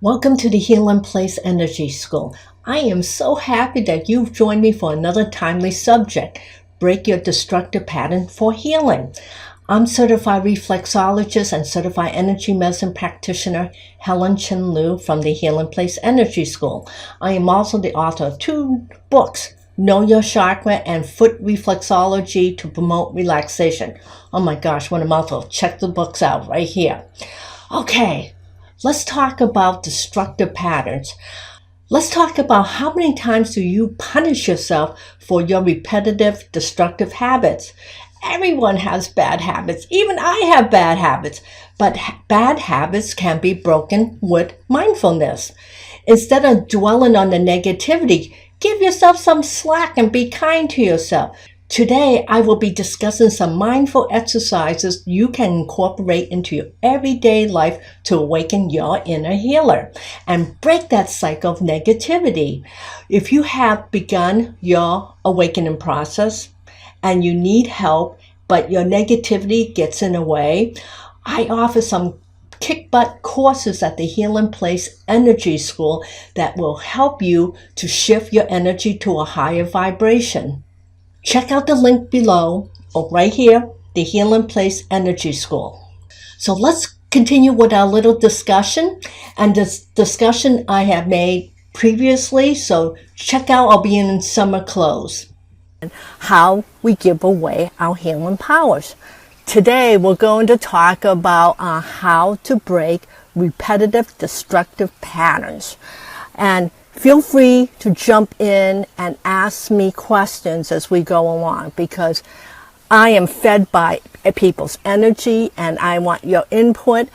Welcome to the Healing Place Energy School. I am so happy that you've joined me for another timely subject, Break Your Destructive Pattern for Healing. I'm certified reflexologist and certified energy medicine practitioner Helen Chin Liu from the Healing Place Energy School. I am also the author of 2 books, Know Your Chakra and Foot Reflexology to Promote Relaxation. Oh my gosh, what a mouthful. Check the books out right here. Okay. Let's talk about destructive patterns. Let's talk about how many times do you punish yourself for your repetitive destructive habits. Everyone has bad habits. Even I have bad habits. But bad habits can be broken with mindfulness. Instead of dwelling on the negativity, give yourself some slack and be kind to yourself. Today, I will be discussing some mindful exercises you can incorporate into your everyday life to awaken your inner healer and break that cycle of negativity. If you have begun your awakening process and you need help, but your negativity gets in the way, I offer some kick-butt courses at the Healing Place Energy School that will help you to shift your energy to a higher vibration. Check out the link below or right here, the Healing Place Energy School. So let's continue with our little discussion. And this discussion I have made previously, so check out, I'll be in summer clothes. How we give away our healing powers. Today we're going to talk about how to break repetitive destructive patterns. And feel free to jump in and ask me questions as we go along because I am fed by people's energy and I want your input.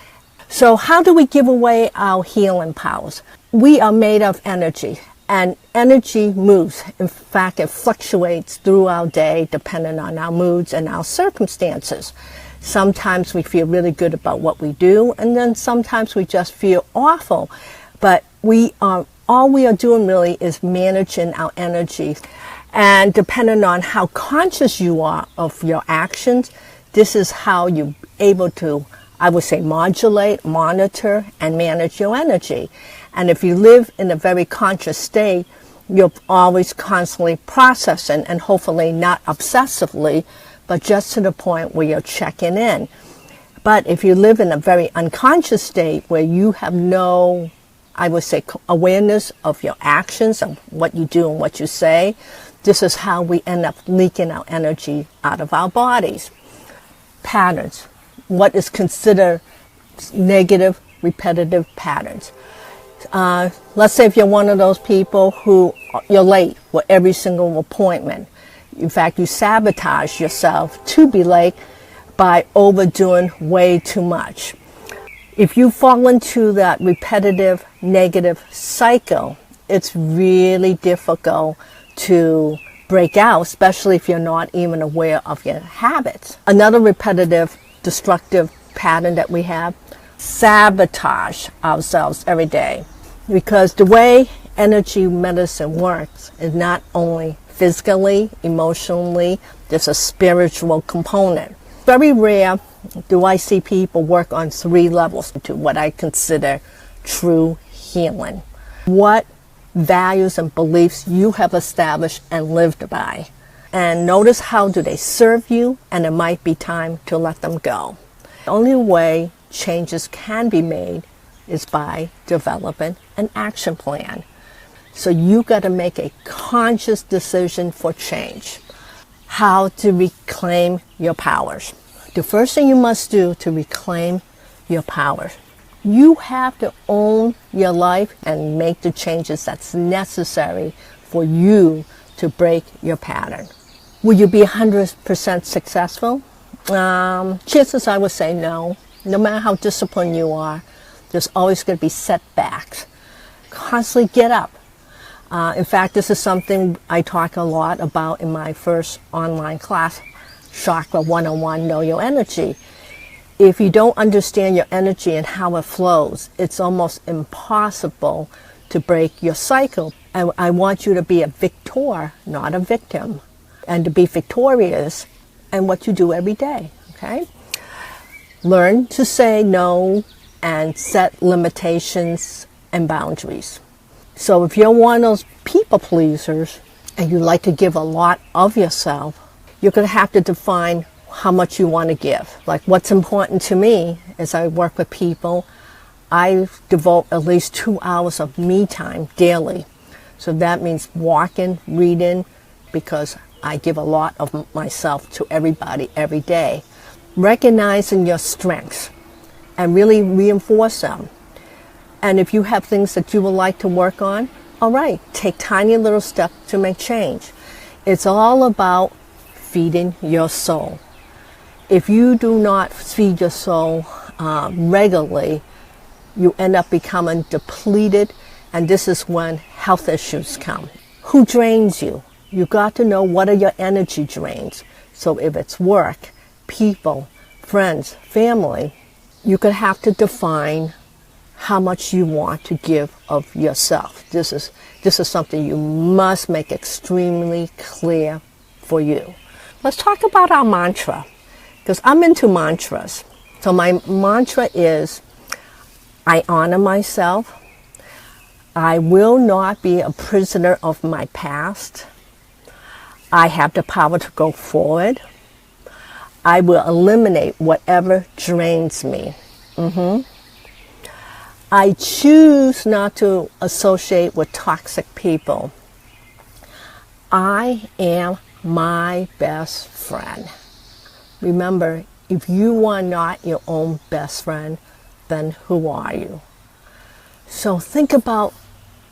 So how do we give away our healing powers? We are made of energy and energy moves. In fact, it fluctuates through our day depending on our moods and our circumstances. Sometimes we feel really good about what we do and then sometimes we just feel awful. But all we are doing really is managing our energy. And depending on how conscious you are of your actions, this is how you're able to, I would say, modulate, monitor, and manage your energy. And if you live in a very conscious state, you're always constantly processing and hopefully not obsessively, but just to the point where you're checking in. But if you live in a very unconscious state where you have no, I would say, awareness of your actions and what you do and what you say, this is how we end up leaking our energy out of our bodies. Patterns. What is considered negative, repetitive patterns? Let's say if you're one of those people who you're late for every single appointment. In fact, you sabotage yourself to be late by overdoing way too much. If you fall into that repetitive negative cycle, it's really difficult to break out, especially if you're not even aware of your habits. Another repetitive destructive pattern that we have, sabotage ourselves every day. Because the way energy medicine works is not only physically, emotionally, there's a spiritual component. Very rare do I see people work on 3 levels to what I consider true healing. What values and beliefs you have established and lived by. And notice how do they serve you, and it might be time to let them go. The only way changes can be made is by developing an action plan. So you got to make a conscious decision for change. How to reclaim your powers. The first thing you must do to reclaim your power, you have to own your life and make the changes that's necessary for you to break your pattern. Will you be 100% successful? Chances I would say no. No matter how disciplined you are, there's always going to be setbacks. Constantly get up. In fact, this is something I talk a lot about in my first online class, Chakra 101, Know Your Energy. If you don't understand your energy and how it flows, it's almost impossible to break your cycle. And I want you to be a victor, not a victim, and to be victorious in what you do every day, okay? Learn to say no and set limitations and boundaries. So if you're one of those people pleasers and you like to give a lot of yourself, you're going to have to define how much you want to give. Like what's important to me as I work with people, I devote at least 2 hours of me time daily. So that means walking, reading, because I give a lot of myself to everybody every day. Recognizing your strengths and really reinforce them. And if you have things that you would like to work on, all right, take tiny little steps to make change. It's all about feeding your soul. If you do not feed your soul regularly, you end up becoming depleted, and this is when health issues come. Who drains you? You got to know what are your energy drains. So if it's work, people, friends, family, you're going to have to define how much you want to give of yourself. This is something you must make extremely clear for you. Let's talk about our mantra, because I'm into mantras. So my mantra is, I honor myself. I will not be a prisoner of my past. I have the power to go forward. I will eliminate whatever drains me. I choose not to associate with toxic people. I am my best friend. Remember, if you are not your own best friend, then who are you? So think about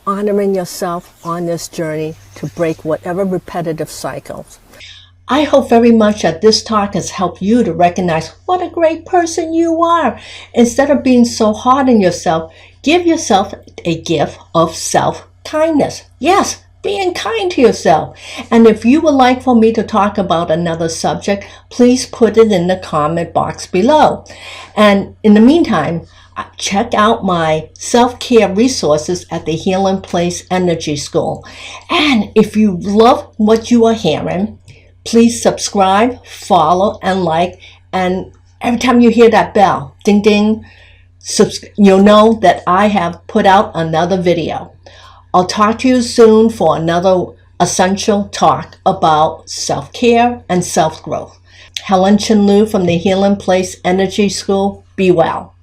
honoring yourself on this journey to break whatever repetitive cycles. I hope very much that this talk has helped you to recognize what a great person you are. Instead of being so hard on yourself, give yourself a gift of self-kindness. Yes, being kind to yourself. And if you would like for me to talk about another subject, please put it in the comment box below. And in the meantime, check out my self-care resources at the Healing Place Energy School. And if you love what you are hearing, please subscribe, follow, and like. And every time you hear that bell, ding, ding, you'll know that I have put out another video. I'll talk to you soon for another essential talk about self-care and self-growth. Helen Chin Liu from the Healing Place Energy School. Be well.